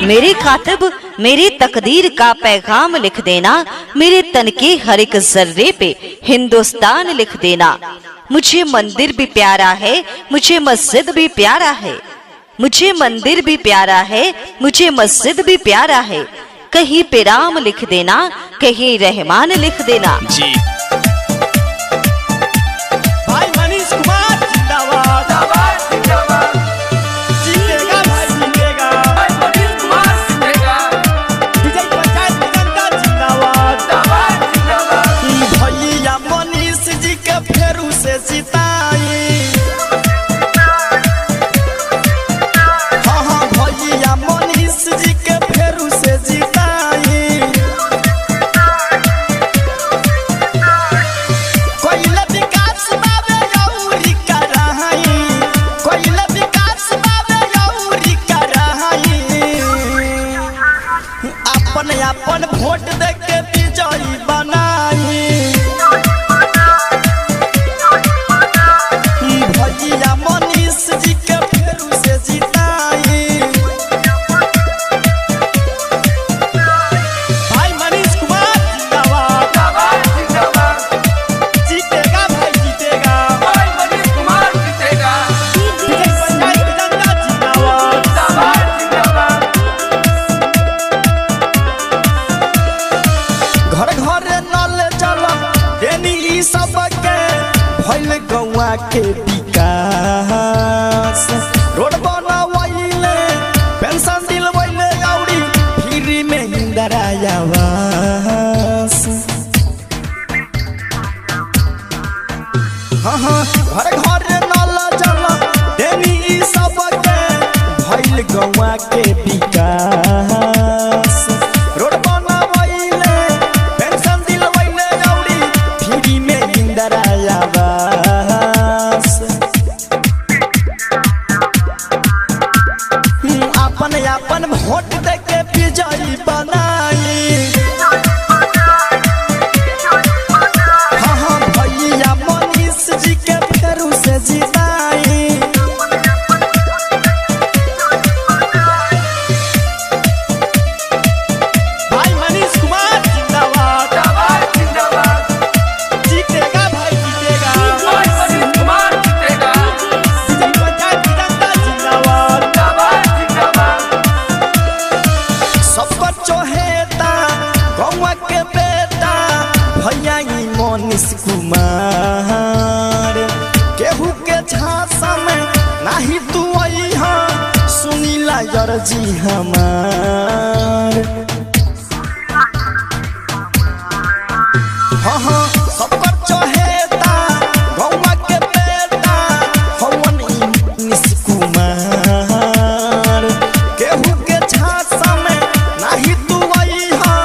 मेरे कातिब मेरी तकदीर का पैगाम लिख देना, मेरे तन के हर एक जर्रे पे हिंदुस्तान लिख देना। मुझे मंदिर भी प्यारा है, मुझे मस्जिद भी प्यारा है, मुझे मंदिर भी प्यारा है, मुझे मस्जिद भी प्यारा है। कहीं पे राम लिख देना, कहीं रहमान लिख देना। जी भाई मनीष कुमार जिंदाबाद, जिंदाबाद, जीतेगा भाई जीतेगा, भाई मनीष कुमार जीतेगा, विजय पंचायत की जनता जिंदाबाद, जिंदाबाद, भैया मनीष जी के फेरू से जिताई। हाँ हाँ भैया मनीष जी के फेरू से जिताई। कोइला विकास बाबे यौरी कराई, कोइला विकास बाबे यौरी कराई। अपन अपन वोट दे के विजयी बनाई। भैया मनीष जी के फेरू से जिताई। भाई मनीष कुमार जिंदाबाद, जिंदाबाद, जीतेगा भाई जीतेगा, भाई मनीष कुमार जीतेगा, विजय पंचायत की जनता जिंदाबाद, जिंदाबाद। घर घर नल जल देनी ई सबके भइल गौआ के विकास। रोड बनवैले, पेंशन दिलवैले औरी फ्री में इंदिरा आवास। हाँ हाँ घर घर नल जल देनी ई सबके भइल गौआ के विकास। रोड बनवैले, पेंशन दिलवैले औरी फ्री में इंदिरा आवास। अपन अपन वोट दे के विजयी बनाई। हाँ हाँ भैया मनीष जी के फेरू से जिताई। भाई मनीष कुमार जिंदाबाद, जिंदाबाद, जीतेगा भाई जीतेगा, भाई मनीष कुमार जीतेगा, विजय पंचायत की जनता जिंदाबाद, जिंदाबाद। सब बच्चों हेता गौवा के बेटा भैया ई मनीष कुमार। केहू के झांसा में नाही तू अइहा, सुनीला अर्जी हमार। हाँ हाँ सब बच्चों हेता गौवा के बेटा हवन ई मनीष कुमार। केहू के झांसा में नाही तू अइहा,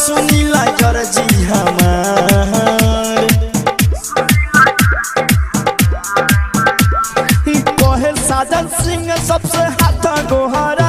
सुनीला अर्जी हमार। कहे साजन सिंह सबसे हाथ गोहरा।